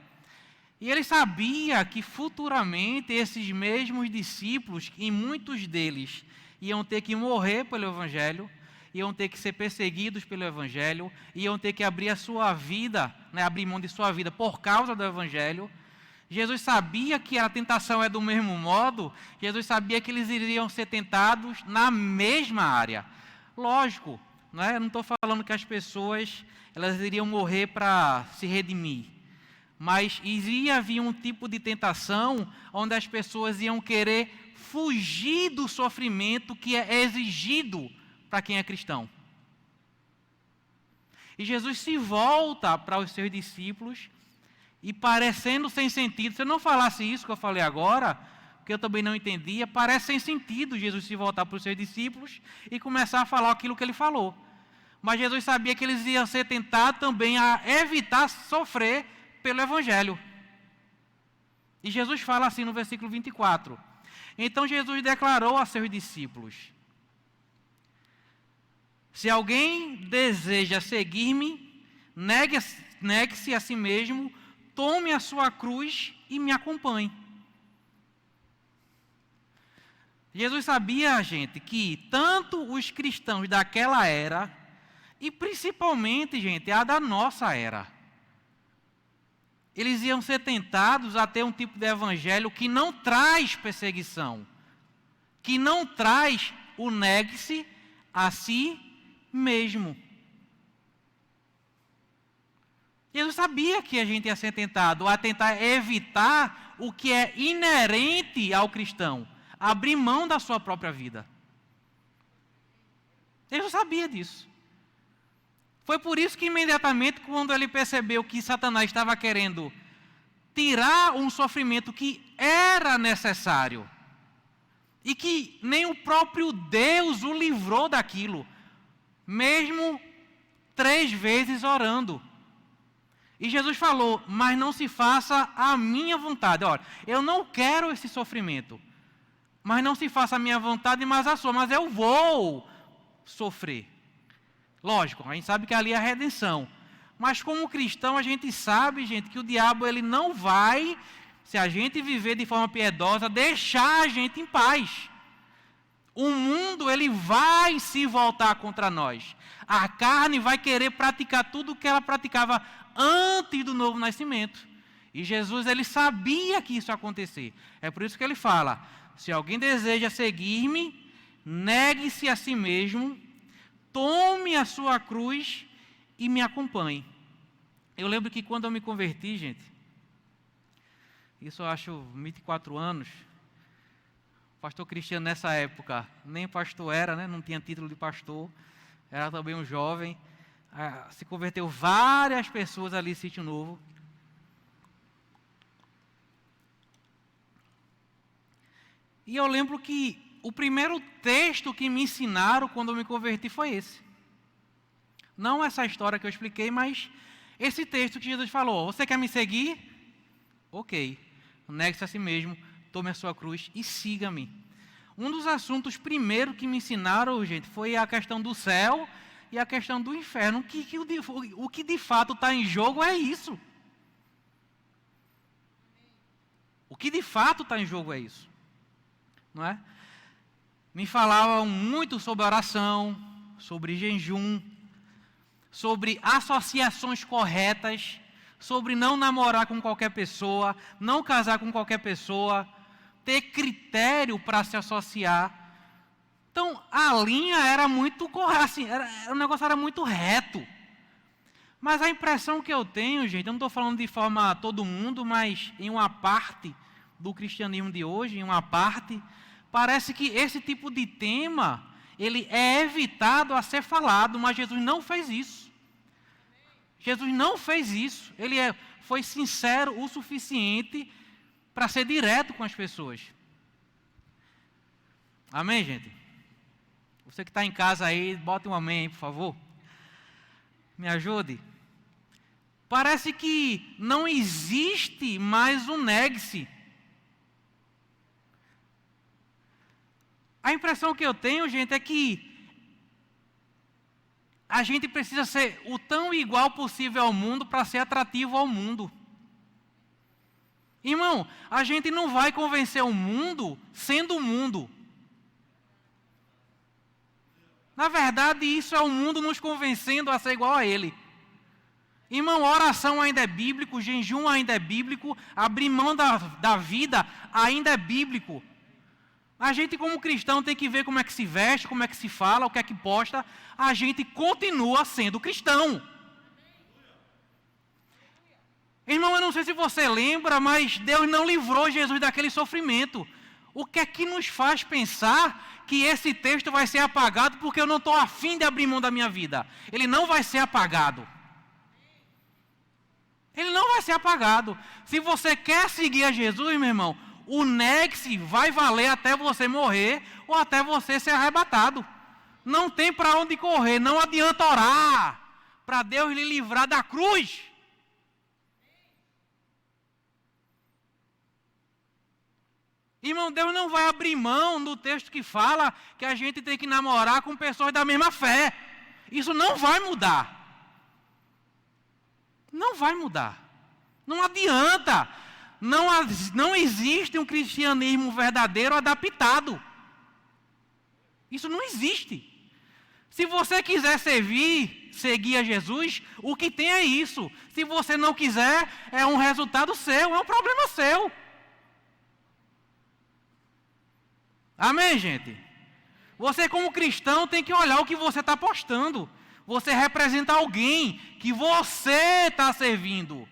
E ele sabia que futuramente esses mesmos discípulos, e muitos deles iam ter que morrer pelo Evangelho, iam ter que ser perseguidos pelo Evangelho, iam ter que abrir a sua vida, né, abrir mão de sua vida por causa do Evangelho. Jesus sabia que a tentação é do mesmo modo, Jesus sabia que eles iriam ser tentados na mesma área. Lógico, né, eu não estou falando que as pessoas elas iriam morrer para se redimir, mas iria vir um tipo de tentação onde as pessoas iam querer fugir do sofrimento que é exigido para quem é cristão. E Jesus se volta para os seus discípulos e, parecendo sem sentido, se eu não falasse isso que eu falei agora, que eu também não entendia, parece sem sentido Jesus se voltar para os seus discípulos e começar a falar aquilo que ele falou. Mas Jesus sabia que eles iam ser tentados também a evitar sofrer pelo Evangelho. E Jesus fala assim no versículo 24. Então Jesus declarou a seus discípulos: se alguém deseja seguir-me, negue-se a si mesmo, tome a sua cruz e me acompanhe. Jesus sabia, gente, que tanto os cristãos daquela era, e principalmente, gente, a da nossa era, eles iam ser tentados a ter um tipo de evangelho que não traz perseguição, que não traz o negue-se a si mesmo. Jesus sabia que a gente ia ser tentado a tentar evitar o que é inerente ao cristão, abrir mão da sua própria vida. Jesus sabia disso. Foi por isso que imediatamente, quando ele percebeu que Satanás estava querendo tirar um sofrimento que era necessário, e que nem o próprio Deus o livrou daquilo, mesmo 3 vezes orando. E Jesus falou: mas não se faça a minha vontade. Olha, eu não quero esse sofrimento, mas não se faça a minha vontade, mas a sua. Mas eu vou sofrer. Lógico, a gente sabe que ali é a redenção. Mas como cristão, a gente sabe, gente, que o diabo ele não vai, se a gente viver de forma piedosa, deixar a gente em paz. O mundo ele vai se voltar contra nós. A carne vai querer praticar tudo o que ela praticava antes do novo nascimento. E Jesus ele sabia que isso ia acontecer. É por isso que ele fala: se alguém deseja seguir-me, negue-se a si mesmo, tome a sua cruz e me acompanhe. Eu lembro que quando eu me converti, gente, isso eu acho 24 anos, o pastor Cristiano nessa época nem pastor era, né? Não tinha título de pastor, era também um jovem, se converteu várias pessoas ali em Sítio Novo. E eu lembro que o primeiro texto que me ensinaram quando eu me converti foi esse. Não essa história que eu expliquei, mas esse texto que Jesus falou: você quer me seguir? Ok. Negue-se a si mesmo, tome a sua cruz e siga-me. Um dos assuntos primeiro que me ensinaram, gente, foi a questão do céu e a questão do inferno. O que de fato está em jogo é isso. O que de fato está em jogo é isso. Não é? me falavam muito sobre oração, sobre jejum, sobre associações corretas, sobre não namorar com qualquer pessoa, não casar com qualquer pessoa, ter critério para se associar. Então, a linha era muito correta, assim, o negócio era muito reto. Mas a impressão que eu tenho, gente, eu não estou falando de forma a todo mundo, mas em uma parte do cristianismo de hoje, em uma parte, parece que esse tipo de tema, ele é evitado a ser falado, mas Jesus não fez isso. Jesus não fez isso. Ele foi sincero o suficiente para ser direto com as pessoas. Amém, gente? Você que está em casa aí, bota um amém aí, por favor. Me ajude. Parece que não existe mais um negue-se. A impressão que eu tenho, gente, é que a gente precisa ser o tão igual possível ao mundo para ser atrativo ao mundo. Irmão, a gente não vai convencer o mundo sendo o mundo. Na verdade, isso é o mundo nos convencendo a ser igual a ele. Irmão, oração ainda é bíblico, jejum ainda é bíblico, abrir mão da vida ainda é bíblico. A gente, como cristão, tem que ver como é que se veste, como é que se fala, o que é que posta. A gente continua sendo cristão. Irmão, eu não sei se você lembra, mas Deus não livrou Jesus daquele sofrimento. O que é que nos faz pensar que esse texto vai ser apagado porque eu não estou afim de abrir mão da minha vida? Ele não vai ser apagado. Ele não vai ser apagado. Se você quer seguir a Jesus, meu irmão, o negue-se vai valer até você morrer ou até você ser arrebatado. Não tem para onde correr, não adianta orar para Deus lhe livrar da cruz. Irmão, Deus não vai abrir mão no texto que fala que a gente tem que namorar com pessoas da mesma fé. Isso não vai mudar. Não vai mudar. Não adianta. Não existe um cristianismo verdadeiro adaptado. Isso não existe. Se você quiser seguir a Jesus, o que tem é isso. Se você não quiser, é um resultado seu, é um problema seu. Amém, gente? Você, como cristão, tem que olhar o que você está postando. Você representa alguém que você está servindo.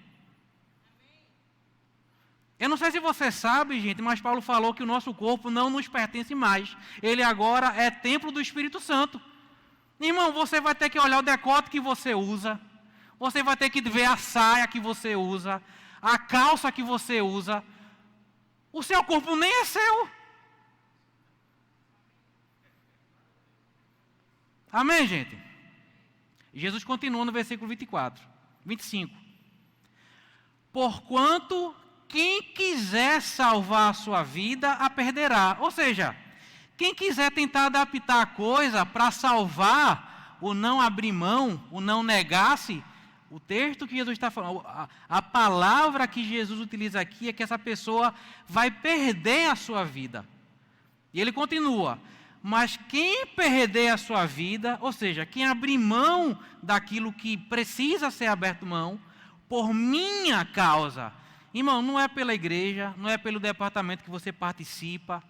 Eu não sei se você sabe, gente, mas Paulo falou que o nosso corpo não nos pertence mais. Ele agora é templo do Espírito Santo. Irmão, você vai ter que olhar o decote que você usa. Você vai ter que ver a saia que você usa. A calça que você usa. O seu corpo nem é seu. Amém, gente? Jesus continua no versículo 25. Porquanto quem quiser salvar a sua vida, a perderá. Ou seja, quem quiser tentar adaptar a coisa para salvar o não abrir mão, o não negar-se, o texto que Jesus está falando, a palavra que Jesus utiliza aqui é que essa pessoa vai perder a sua vida. E ele continua, mas quem perder a sua vida, ou seja, quem abrir mão daquilo que precisa ser aberto mão, por minha causa. Irmão, não é pela igreja, não é pelo departamento que você participa.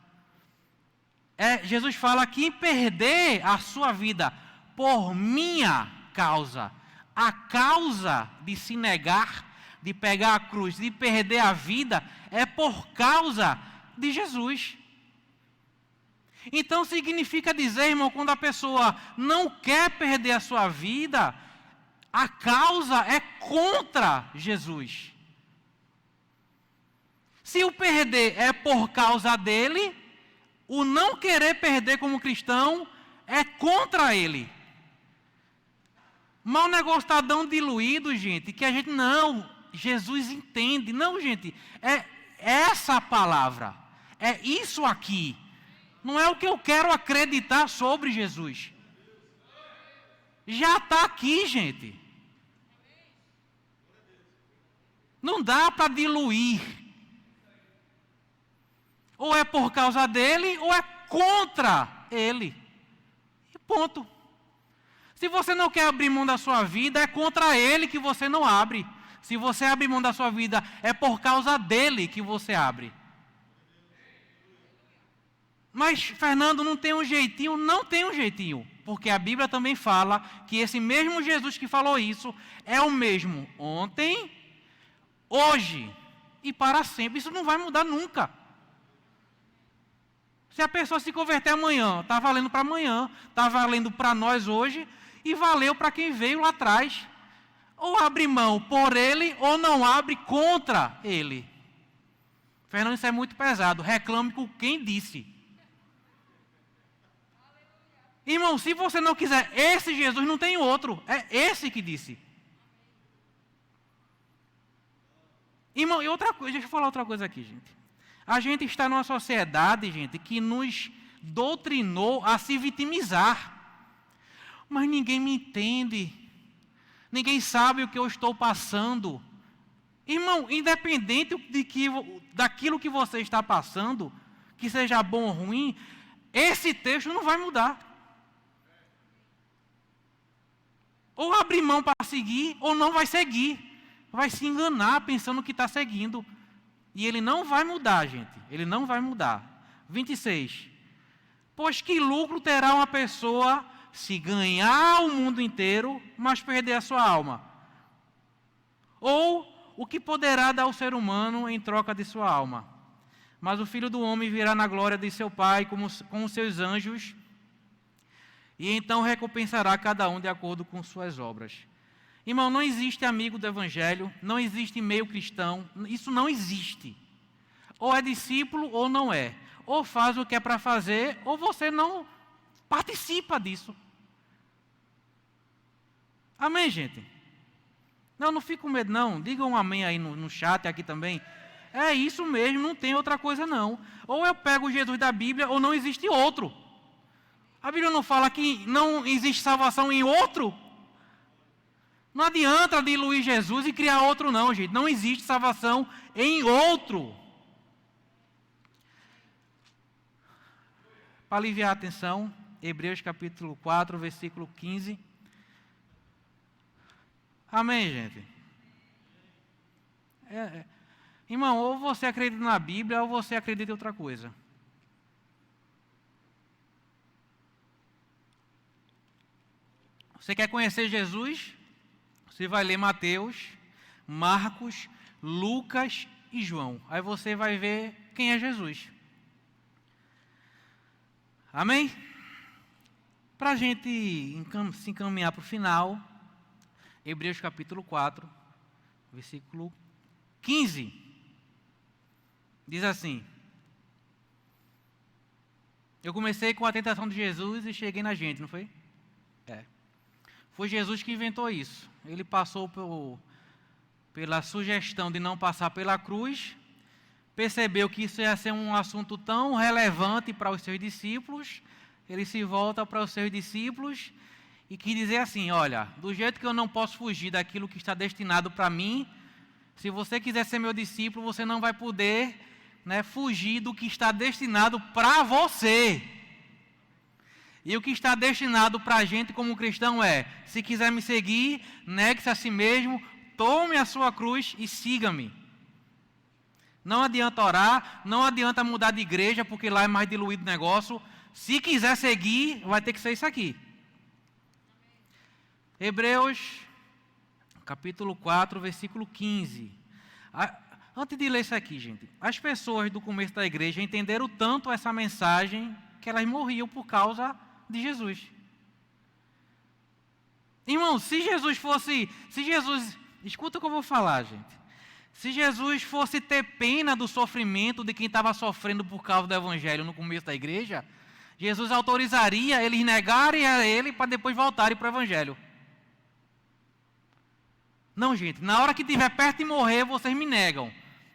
Jesus fala que perder a sua vida por minha causa. A causa de se negar, de pegar a cruz, de perder a vida, é por causa de Jesus. Então significa dizer, irmão, quando a pessoa não quer perder a sua vida, a causa é contra Jesus. Se o perder é por causa dele, o não querer perder como cristão é contra ele. Mas o negócio está tão diluído, gente, que a gente não, Jesus entende. Não, gente, é essa a palavra. É isso aqui. Não é o que eu quero acreditar sobre Jesus. Já está aqui, gente. Não dá para diluir. Ou é por causa dele, ou é contra Ele. E ponto. Se você não quer abrir mão da sua vida, é contra Ele que você não abre. Se você abrir mão da sua vida, é por causa dEle que você abre. Mas, Fernando, não tem um jeitinho? Não tem um jeitinho. Porque a Bíblia também fala que esse mesmo Jesus que falou isso é o mesmo ontem, hoje e para sempre. Isso não vai mudar nunca. Se a pessoa se converter amanhã, está valendo para amanhã, está valendo para nós hoje e valeu para quem veio lá atrás. Ou abre mão por ele ou não abre contra ele. Fernando, isso é muito pesado. Reclame com quem disse. Irmão, se você não quiser esse Jesus, não tem outro. É esse que disse. Irmão, e outra coisa, deixa eu falar outra coisa aqui, gente. A gente está numa sociedade, gente, que nos doutrinou a se vitimizar. Mas ninguém me entende. Ninguém sabe o que eu estou passando. Irmão, independente daquilo que você está passando, que seja bom ou ruim, esse texto não vai mudar. Ou abrir mão para seguir, ou não vai seguir. Vai se enganar pensando que está seguindo. E ele não vai mudar, gente. Ele não vai mudar. 26. Pois que lucro terá uma pessoa se ganhar o mundo inteiro, mas perder a sua alma? Ou o que poderá dar o ser humano em troca de sua alma? Mas o Filho do Homem virá na glória de seu Pai com os seus anjos, e então recompensará cada um de acordo com suas obras. Irmão, não existe amigo do Evangelho, não existe meio cristão, isso não existe. Ou é discípulo ou não é. Ou faz o que é para fazer, ou você não participa disso. Amém, gente? Não fique com medo não, digam um amém aí no chat aqui também. É isso mesmo, não tem outra coisa não. Ou eu pego o Jesus da Bíblia, ou não existe outro. A Bíblia não fala que não existe salvação em outro? Não adianta diluir Jesus e criar outro não, gente. Não existe salvação em outro. Para aliviar a atenção, Hebreus capítulo 4, versículo 15. Amém, gente? Irmão, ou você acredita na Bíblia, ou você acredita em outra coisa. Você quer conhecer Jesus? Você vai ler Mateus, Marcos, Lucas e João. Aí você vai ver quem é Jesus. Amém? Para a gente se encaminhar para o final, Hebreus capítulo 4, versículo 15. Diz assim: eu comecei com a tentação de Jesus e cheguei na gente, não foi? Foi Jesus que inventou isso. Ele passou pela sugestão de não passar pela cruz, percebeu que isso ia ser um assunto tão relevante para os seus discípulos, ele se volta para os seus discípulos e quis dizer assim: olha, do jeito que eu não posso fugir daquilo que está destinado para mim, se você quiser ser meu discípulo, você não vai poder, fugir do que está destinado para você. E o que está destinado para a gente como cristão é: se quiser me seguir, negue-se a si mesmo, tome a sua cruz e siga-me. Não adianta orar, não adianta mudar de igreja, porque lá é mais diluído o negócio. Se quiser seguir, vai ter que ser isso aqui. Hebreus, capítulo 4, versículo 15. Antes de ler isso aqui, gente, as pessoas do começo da igreja entenderam tanto essa mensagem que elas morriam por causa de Jesus. Irmão, escuta o que eu vou falar, gente. Se Jesus fosse ter pena do sofrimento de quem estava sofrendo por causa do Evangelho no começo da igreja, Jesus autorizaria eles negarem a Ele para depois voltarem para o Evangelho. Não, gente, na hora que estiver perto de morrer, vocês me negam.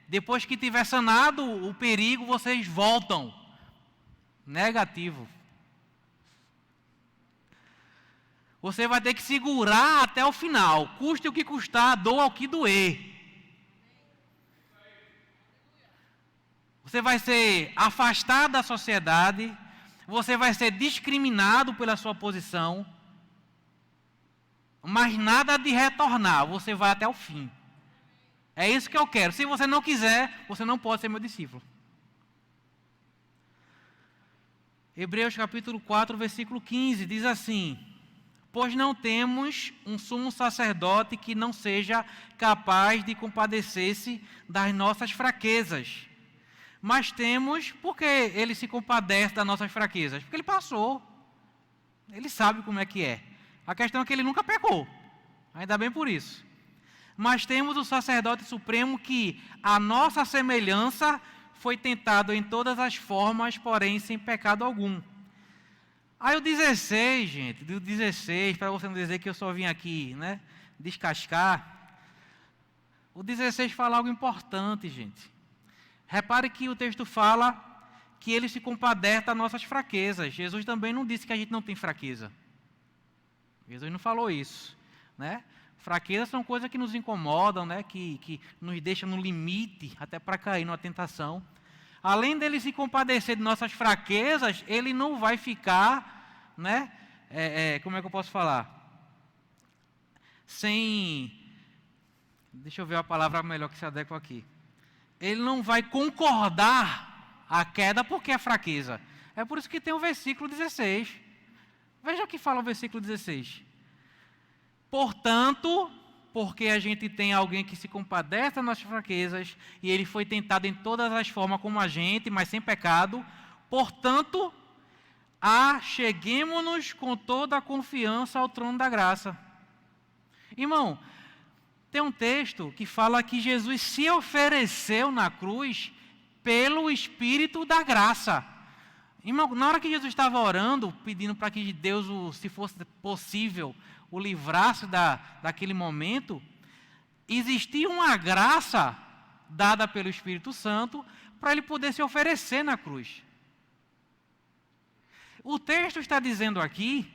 Depois que tiver sanado o perigo, vocês voltam. Negativo. Você vai ter que segurar até o final, custe o que custar, doa o que doer. Você vai ser afastado da sociedade, você vai ser discriminado pela sua posição, mas nada de retornar, você vai até o fim. É isso que eu quero. Se você não quiser, você não pode ser meu discípulo. Hebreus capítulo 4, versículo 15, diz assim: pois não temos um sumo sacerdote que não seja capaz de compadecer-se das nossas fraquezas. Mas temos, porque ele se compadece das nossas fraquezas? Porque ele passou. Ele sabe como é que é. A questão é que ele nunca pecou. Ainda bem por isso. Mas temos o sacerdote supremo que, a nossa semelhança, foi tentado em todas as formas, porém sem pecado algum. Aí o 16, gente, do 16, para você não dizer que eu só vim aqui, né, descascar. O 16 fala algo importante, gente. Repare que o texto fala que ele se compadece das nossas fraquezas. Jesus também não disse que a gente não tem fraqueza. Jesus não falou isso, né? Fraquezas são coisas que nos incomodam, né? que nos deixam no limite, até para cair numa tentação. Além dele se compadecer de nossas fraquezas, ele não vai ficar, né? Como é que eu posso falar? Deixa eu ver a palavra melhor que se adequa aqui. Ele não vai concordar a queda porque é fraqueza. É por isso que tem o versículo 16. Veja o que fala o versículo 16. Portanto, porque a gente tem alguém que se compadece das nossas fraquezas, e ele foi tentado em todas as formas como a gente, mas sem pecado, portanto, acheguemo-nos com toda a confiança ao trono da graça. Irmão, tem um texto que fala que Jesus se ofereceu na cruz pelo Espírito da graça. Irmão, na hora que Jesus estava orando, pedindo para que Deus, se fosse possível, o livrasse daquele momento, existia uma graça dada pelo Espírito Santo para ele poder se oferecer na cruz. O texto está dizendo aqui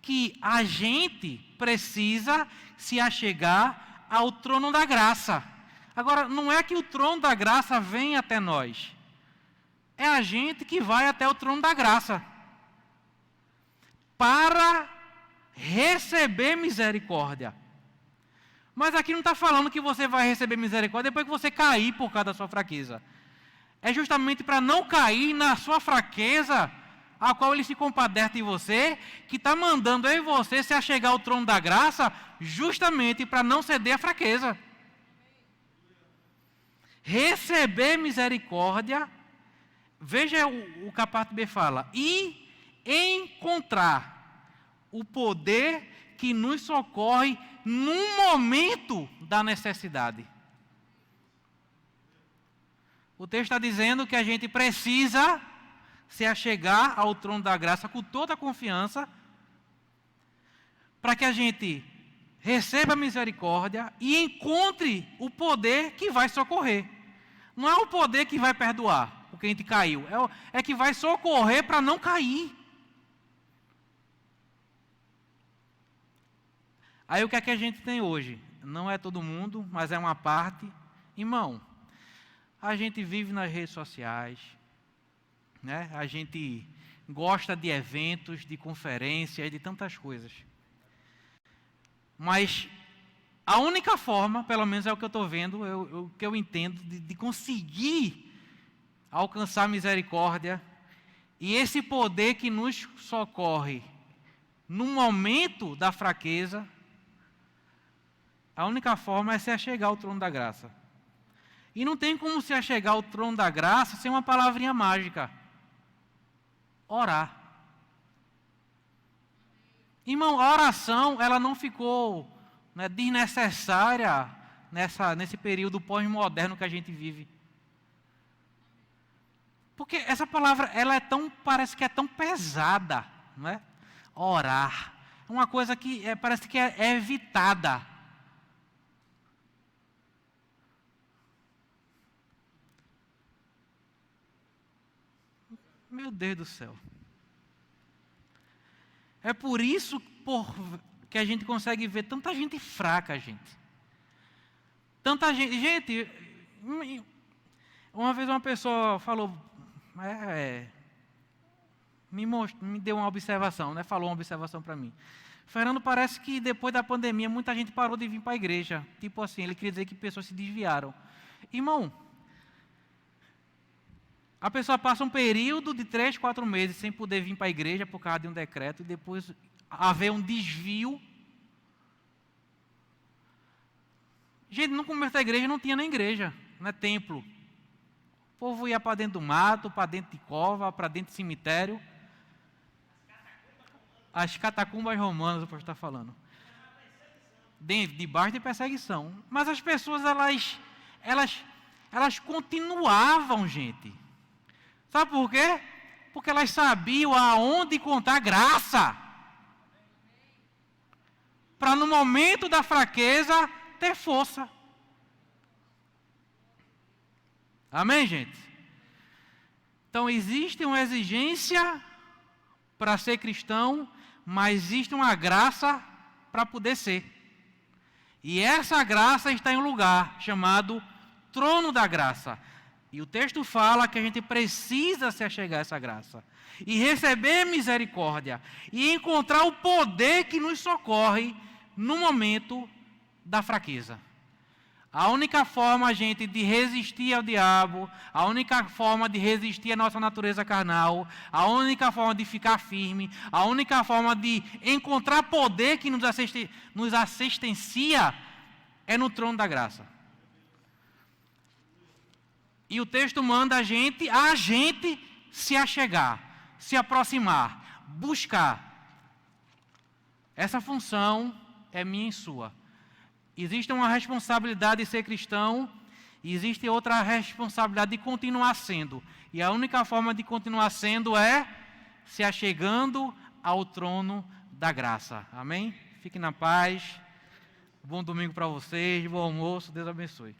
que a gente precisa se achegar ao trono da graça. Agora, não é que o trono da graça vem até nós. É a gente que vai até o trono da graça para receber misericórdia. Mas aqui não está falando que você vai receber misericórdia depois que você cair por causa da sua fraqueza. É justamente para não cair na sua fraqueza, a qual ele se compadece de você, que está mandando eu e você se achegar ao trono da graça, justamente para não ceder à fraqueza. Receber misericórdia, veja o capítulo B fala, e encontrar o poder que nos socorre num momento da necessidade. O texto está dizendo que a gente precisa se achegar ao trono da graça com toda a confiança, para que a gente receba misericórdia e encontre o poder que vai socorrer. Não é o poder que vai perdoar, porque a gente caiu, é que vai socorrer para não cair. Aí o que é que a gente tem hoje? Não é todo mundo, mas é uma parte. Irmão, a gente vive nas redes sociais, né? A gente gosta de eventos, de conferências, de tantas coisas. Mas a única forma, pelo menos é o que eu estou vendo, o que eu entendo, de conseguir alcançar misericórdia, e esse poder que nos socorre no momento da fraqueza, a única forma é se achegar ao trono da graça. E não tem como se achegar ao trono da graça sem uma palavrinha mágica. Orar. Irmão, a oração, ela não ficou, né, desnecessária nesse período pós-moderno que a gente vive. Porque essa palavra, parece que é tão pesada, não é? Orar. É uma coisa que parece que é evitada. Meu Deus do céu. É por isso que a gente consegue ver tanta gente fraca, gente. Tanta gente. Gente, uma vez uma pessoa falou, me deu uma observação, né? Falou uma observação para mim. Fernando, parece que depois da pandemia muita gente parou de vir para a igreja. Tipo assim, ele queria dizer que pessoas se desviaram. Irmão, a pessoa passa um período de 3, 4 meses sem poder vir para a igreja por causa de um decreto, e depois haver um desvio. Gente, no começo da igreja não tinha nem igreja, não é templo. O povo ia para dentro do mato, para dentro de cova, para dentro de cemitério. As catacumbas romanas, o pastor está falando. Debaixo de perseguição. Mas as pessoas, elas continuavam, gente. Sabe por quê? Porque elas sabiam aonde encontrar graça. Para no momento da fraqueza ter força. Amém, gente? Então existe uma exigência para ser cristão, mas existe uma graça para poder ser. E essa graça está em um lugar chamado trono da graça. E o texto fala que a gente precisa se achegar a essa graça. E receber misericórdia. E encontrar o poder que nos socorre no momento da fraqueza. A única forma, gente, de resistir ao diabo, a única forma de resistir à nossa natureza carnal, a única forma de ficar firme, a única forma de encontrar poder que nos assistencia é no trono da graça. E o texto manda a gente se achegar, se aproximar, buscar. Essa função é minha e sua. Existe uma responsabilidade de ser cristão e existe outra responsabilidade de continuar sendo. E a única forma de continuar sendo é se achegando ao trono da graça. Amém? Fiquem na paz. Bom domingo para vocês, bom almoço, Deus abençoe.